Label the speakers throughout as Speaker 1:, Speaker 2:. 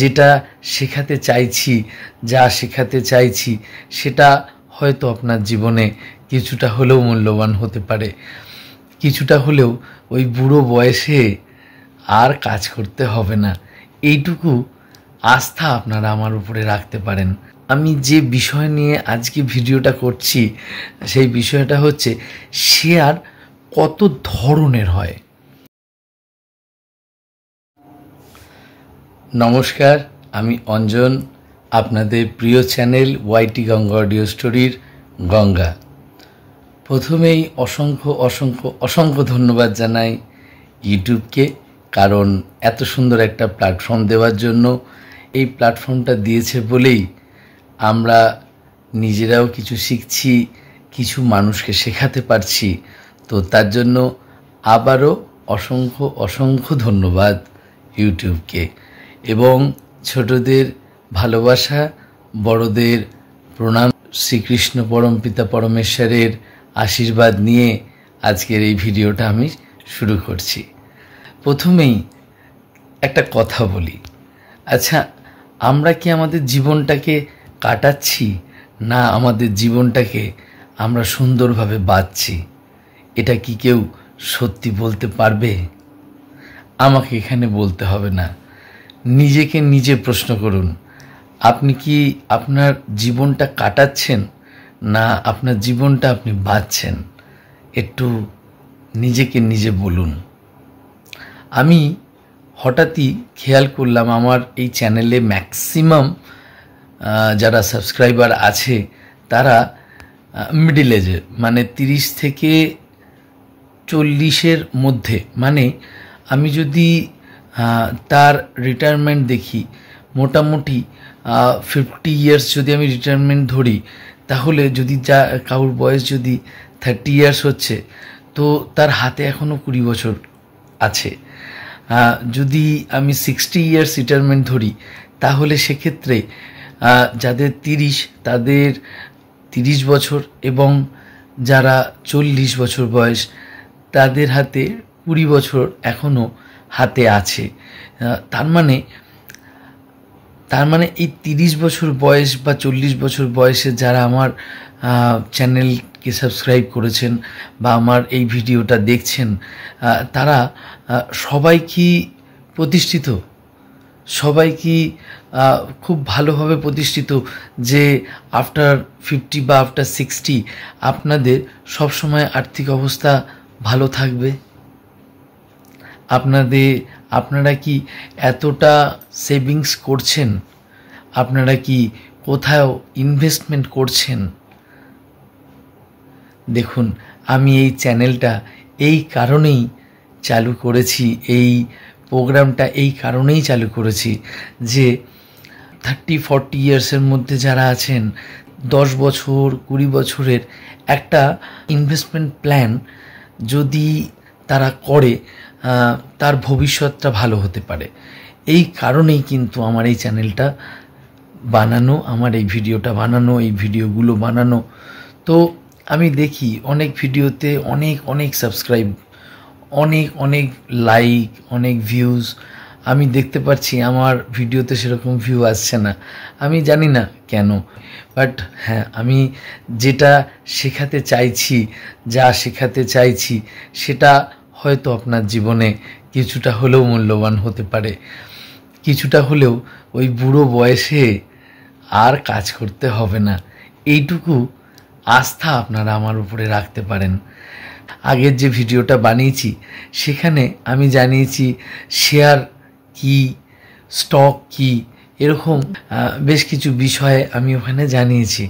Speaker 1: যেটা শেখাতে চাইছি, যা শেখাতে চাইছি সেটা হয়তো আপনার জীবনে কিছুটা হলেও মূল্যবান হতে পারে। কিছুটা হলেও ওই বুড়ো বয়সে আর কাজ করতে হবে না, এইটুকু আস্থা আপনারা আমার উপরে রাখতে পারেন। আমি যে বিষয় নিয়ে আজকে ভিডিওটা করছি সেই বিষয়টা হচ্ছে শেয়ার কত ধরনের হয়। নমস্কার, আমি অঞ্জন, আপনাদের প্রিয় চ্যানেল ওয়াইটি গঙ্গা অডিও স্টোরির গঙ্গা। প্রথমেই অসংখ্য ধন্যবাদ জানাই ইউটিউবকে, কারণ এত সুন্দর একটা প্ল্যাটফর্ম দেওয়ার জন্য। এই প্ল্যাটফর্মটা দিয়েছে বলেই আমরা নিজেরাও কিছু শিখছি, কিছু মানুষকে শেখাতে পারছি। তো তার জন্য আবারও অসংখ্য ধন্যবাদ ইউটিউবকে। এবং ছোটদের ভালোবাসা, বড়দের প্রণাম, শ্রীকৃষ্ণ পরমপিতা পরমেশ্বরের আশীর্বাদ নিয়ে আজকের এই ভিডিওটা আমি শুরু করছি। প্রথমেই একটা কথা বলি, আচ্ছা, আমরা কি আমাদের জীবনটাকে কাটাচ্ছি, না আমাদের জীবনটাকে আমরা সুন্দরভাবে বাঁচছি? এটা কি কেউ সত্যি বলতে পারবে? আমাকে এখানে বলতে হবে না, নিজেকে নিজে প্রশ্ন করুন। আপনি কি আপনার জীবনটা কাটাচ্ছেন, না আপনার জীবনটা আপনি বাঁচছেন? একটু নিজেকে নিজে বলুন। আমি হঠাৎই খেয়াল করলাম আমার এই চ্যানেলে ম্যাক্সিমাম যারা সাবস্ক্রাইবার আছে তারা মিডল এজের, মানে 30 থেকে 40-এর মধ্যে। মানে আমি যদি তার রিটায়ারমেন্ট দেখি, মোটামুটি 50 ইয়ার্স যদি আমি রিটায়ারমেন্ট ধরি, তাহলে যদি কারোর বয়স যদি 30 ইয়ার্স হচ্ছে, তো তার হাতে এখনও 20 বছর আছে। যদি আমি 60 ইয়ার্স রিটায়ারমেন্ট ধরি, তাহলে সেক্ষেত্রে যাদের 30 তাদের 30 বছর, এবং যারা 40 বছর বয়স তাদের হাতে 20 বছর এখনও হাতে আছে। তার মানে এই 30 বছর বয়স বা 40 বছর বয়সে যারা আমার চ্যানেলকে সাবস্ক্রাইব করেছেন বা আমার এই ভিডিওটা দেখছেন, তারা সবাই কি প্রতিষ্ঠিত? সবাই কি খুব ভালোভাবে প্রতিষ্ঠিত যে আফটার 50 বা আফটার 60 আপনাদের সবসময় আর্থিক অবস্থা ভালো থাকবে? আপনারা কি এতটা সেভিংস করছেন? আপনারা কি কোথাও ইনভেস্টমেন্ট করছেন? দেখুন, আমি এই চ্যানেলটা এই কারণেই চালু করেছি, এই প্রোগ্রামটা এই কারণেই চালু করেছি যে 30-40 ইয়ার্সের মধ্যে যারা আছেন, 10 বছর 20 বছরের একটা ইনভেস্টমেন্ট প্ল্যান যদি তারা করে, তার ভবিষ্যৎটা ভালো হতে পারে। এই কারণেই কিন্তু আমার এই চ্যানেলটা বানানো, আমার এই ভিডিওটা বানানো, এই ভিডিওগুলো বানানো। তো আমি দেখি অনেক ভিডিওতে অনেক সাবস্ক্রাইব, অনেক লাইক, অনেক ভিউজ আমি দেখতে পাচ্ছি। আমার ভিডিওতে সেরকম ভিউ আসছে না, আমি জানি না কেন। বাট হ্যাঁ, আমি যেটা শেখাতে চাইছি, যা শেখাতে চাইছি সেটা হয়তো আপনার জীবনে কিছুটা হলেও মূল্যবান হতে পারে। কিছুটা হলেও ওই বুড়ো বয়সে আর কাজ করতে হবে না, এইটুকু আস্থা আপনারা আমার উপরে রাখতে পারেন। আগের যে ভিডিওটা বানিয়েছি সেখানে আমি জানিয়েছি শেয়ার কি, স্টক কি, এরকম বেশ কিছু বিষয়ে আমি ওখানে জানিয়েছি।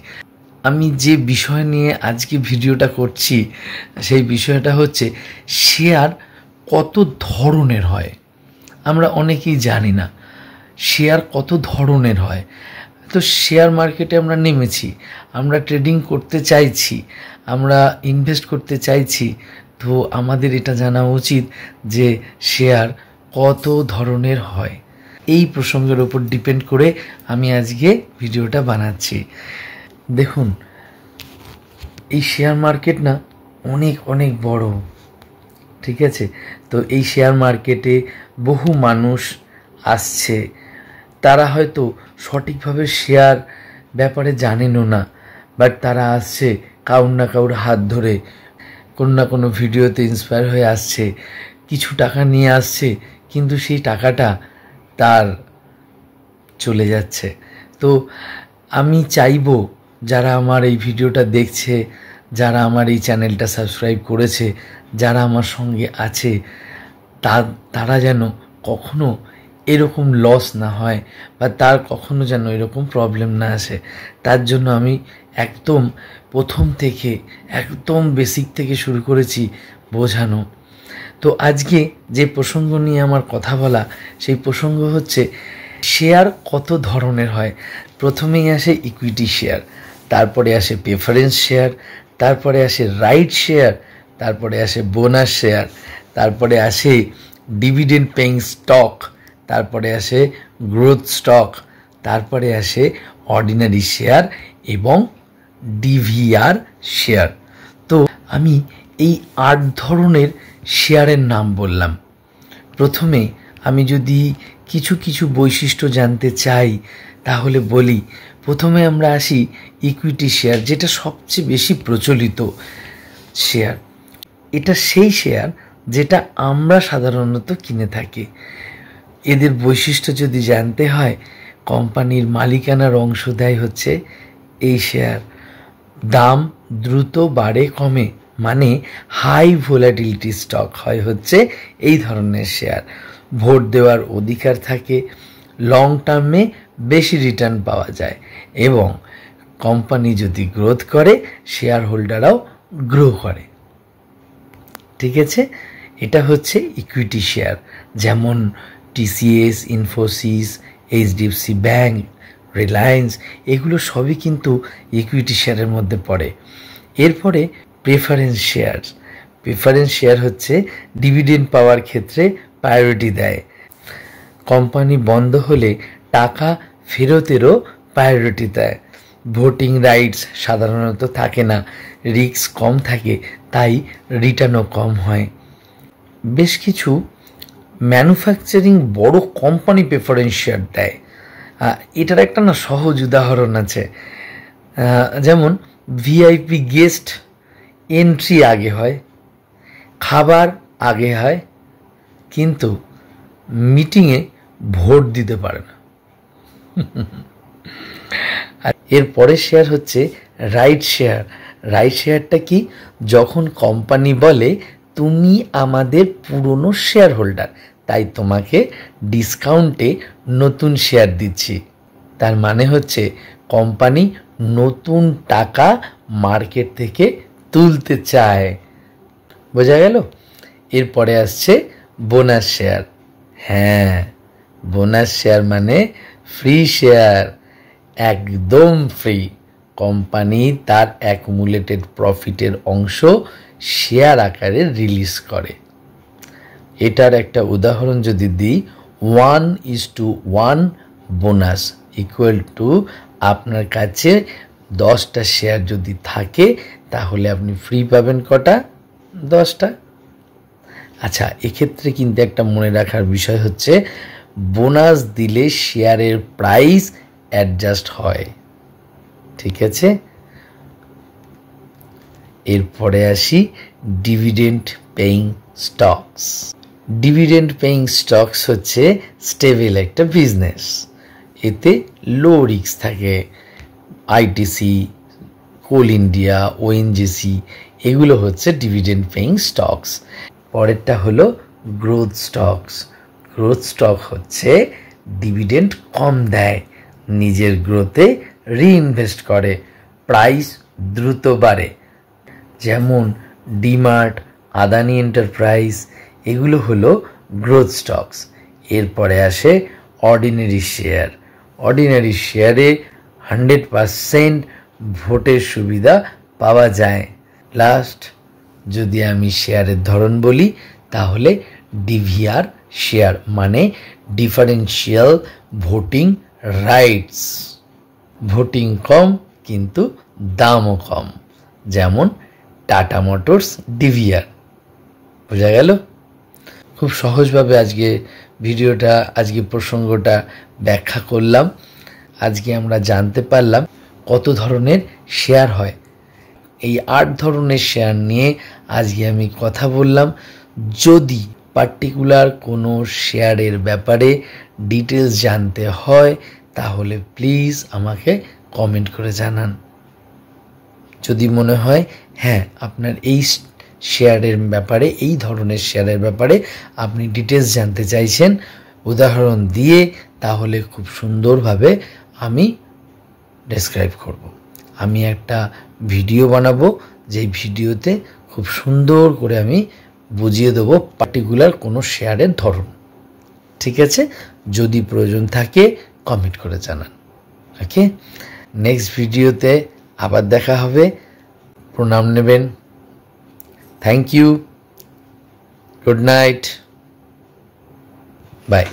Speaker 1: আমি যে বিষয় নিয়ে আজকে ভিডিওটা করছি সেই বিষয়টা হচ্ছে শেয়ার কত ধরনের হয়। আমরা অনেকেই জানি না শেয়ার কত ধরনের হয়। তো শেয়ার মার্কেটে আমরা নেমেছি, আমরা ট্রেডিং করতে চাইছি, আমরা ইনভেস্ট করতে চাইছি, তো আমাদের এটা জানা উচিত যে শেয়ার কত ধরনের হয়। এই প্রসঙ্গের উপর ডিপেন্ড করে আমি আজকে ভিডিওটা বানাচ্ছি। দেখুন, এই শেয়ার মার্কেট না অনেক বড়, ঠিক আছে? তো এই শেয়ার মার্কেটে বহু মানুষ আসছে, তারা হয়তো সঠিকভাবে শেয়ার ব্যাপারে জানেনও না, বাট তারা আসছে কারুর না কারুর হাত ধরে, কোনো না কোনো ভিডিওতে ইন্সপায়ার হয়ে আসছে, কিছু টাকা নিয়ে আসছে, কিন্তু সেই টাকাটা তার চলে যাচ্ছে। তো আমি চাইবো যারা আমার এই ভিডিওটা দেখছে, যারা আমার এই চ্যানেলটা সাবস্ক্রাইব করেছে, যারা আমার সঙ্গে আছে, তারা যেন কখনো এরকম লস না হয় বা তার কখনো যেন এরকম প্রবলেম না আসে। তার জন্য আমি একদম প্রথম থেকে একদম বেসিক থেকে শুরু করেছি বোঝানো। তো আজকে যে প্রসঙ্গ নিয়ে আমার কথা বলা, সেই প্রসঙ্গ হচ্ছে শেয়ার কত ধরনের হয়। প্রথমেই আসে ইকুইটি শেয়ার, তারপরে আসে প্রেফারেন্স শেয়ার, তারপরে আসে রাইট শেয়ার, তারপরে আসে বোনাস শেয়ার, তারপরে আসে ডিভিডেন্ড পেইং স্টক, তারপরে আসে গ্রোথ স্টক, তারপরে আসে অর্ডিনারি শেয়ার এবং ডিভিআর শেয়ার। তো আমি এই 8 ধরনের শেয়ারের নাম বললাম। প্রথমে আমি যদি কিছু কিছু বৈশিষ্ট্য জানতে চাই তাহলে বলি, প্রথমে আমরা আসি ইকুইটি শেয়ার, যেটা সবচেয়ে বেশি প্রচলিত শেয়ার। এটা সেই শেয়ার যেটা আমরা সাধারণত কিনে থাকি। এদের বৈশিষ্ট্য যদি জানতে হয়, কোম্পানির মালিকানার অংশ দেয় হচ্ছে এই শেয়ার, দাম দ্রুত বাড়ে কমে, মানে হাই ভোলাটিলিটি স্টক হয় হচ্ছে এই ধরনের শেয়ার, ভোট দেওয়ার অধিকার থাকে, লং টার্মে বেশি রিটার্ন পাওয়া যায়, এবং কোম্পানি যদি গ্রোথ করে শেয়ার হোল্ডাররাও গ্রো করে। ঠিক আছে, এটা হচ্ছে ইকুইটি শেয়ার। যেমন TCS, Infosys, HDFC bank, Reliance, এগুলো সবই কিন্তু ইকুইটি শেয়ারের মধ্যে পড়ে। এরপরে প্রেফারেন্স শেয়ার। প্রেফারেন্স শেয়ার হচ্ছে ডিভিডেন্ড পাওয়ার ক্ষেত্রে প্রায়োরিটি দেয়, কোম্পানি বন্ধ হলে টাকা ফেরতেরও প্রায়োরিটি দেয়, ভোটিং রাইটস সাধারণত থাকে না, রিস্ক কম থাকে, তাই রিটার্নও কম হয়। বেশ কিছু ম্যানুফ্যাকচারিং বড় কোম্পানি প্রেফারেন্স শেয়ার দেয়। এটার একটা না সহজ উদাহরণ আছে, যেমন ভিআইপি গেস্ট এন্ট্রি আগে হয়, খাবার আগে হয়, কিন্তু মিটিংয়ে ভোট দিতে পারে না। আর এর পরের শেয়ার হচ্ছে রাইট শেয়ার। রাইট শেয়ারটা কি? যখন কোম্পানি বলে তুমি আমাদের পুরনো শেয়ার হোল্ডার, তাই তোমাকে ডিসকাউন্টে নতুন শেয়ার দিচ্ছি। তার মানে হচ্ছে কোম্পানি নতুন টাকা মার্কেট থেকে তুলতে চায়। বোঝা গেল? এরপরে আসছে বোনাস শেয়ার। হ্যাঁ, বোনাস শেয়ার মানে ফ্রি শেয়ার, একদম ফ্রি। কোম্পানি তার অ্যাকুমুলেটেড প্রফিটের অংশ শেয়ার আকারে রিলিজ করে। এটার একটা উদাহরণ যদি দিই, 1:1 বোনাস ইকুয়াল টু আপনার কাছে 10টা শেয়ার যদি থাকে তাহলে আপনি ফ্রি পাবেন কটা? 10টা। আচ্ছা, এক্ষেত্রে কিন্তু একটা মনে রাখার বিষয় হচ্ছে বোনাস দিলে শেয়ারের প্রাইস অ্যাডজাস্ট হয়। ঠিক আছে, এরপরে আসি dividend paying stocks. Dividend paying stocks হচ্ছে স্টেবল একটা বিজনেস, এতে লো রিস্ক থাকে। আইটিসি, কোল ইন্ডিয়া, ওএনজিসি, এগুলো হচ্ছে ডিভিডেন্ড পেইং স্টকস। পরেরটা হলো গ্রোথ স্টকস। গ্রোথ স্টক হচ্ছে ডিভিডেন্ড কম দেয়, নিজের গ্রোথে রিইনভেস্ট করে, প্রাইস দ্রুত বাড়ে। যেমন ডিমার্ট, আদানি এন্টারপ্রাইজ, এগুলো হলো গ্রোথ স্টকস। এরপরে আসে অর্ডিনারি শেয়ার। অর্ডিনারি শেয়ারে 100% ভোটের সুবিধা পাওয়া যায়। লাস্ট যদি আমি শেয়ারের ধরন বলি তাহলে ডিভিআর শেয়ার মানে ডিফারেন্সিয়াল ভোটিং রাইটস। ভোটিং কম কিন্তু দামও কম, যেমন টাটা মোটরস ডিভিআর। বোঝা গেল? খুব সহজভাবে আজকে ভিডিওটা আজকে প্রসঙ্গটা ব্যাখ্যা করলাম। আজকে আমরা জানতে পারলাম কত ধরনের শেয়ার হয়। এই 8 ধরনের শেয়ার নিয়ে আজকে আমি কথা বললাম। যদি পার্টিকুলার কোনো শেয়ারের ব্যাপারে ডিটেলস জানতে হয় তাহলে প্লিজ আমাকে কমেন্ট করে জানান। যদি মনে হয় হ্যাঁ আপনার এই শেয়ারের ব্যাপারে, এই ধরনের শেয়ারের ব্যাপারে আপনি ডিটেলস জানতে চাইছেন উদাহরণ দিয়ে, তাহলে খুব সুন্দরভাবে আমি ডেসক্রাইব করব। আমি একটা ভিডিও বানাবো, যেই ভিডিওতে খুব সুন্দর করে আমি বুঝিয়ে দেবো পার্টিকুলার কোনো শেয়ারের ধরন। ঠিক আছে, যদি প্রয়োজন থাকে কমেন্ট করে জানান। ওকে, নেক্সট ভিডিওতে আবার দেখা হবে। প্রণাম নেবেন। Thank you. Good night. By.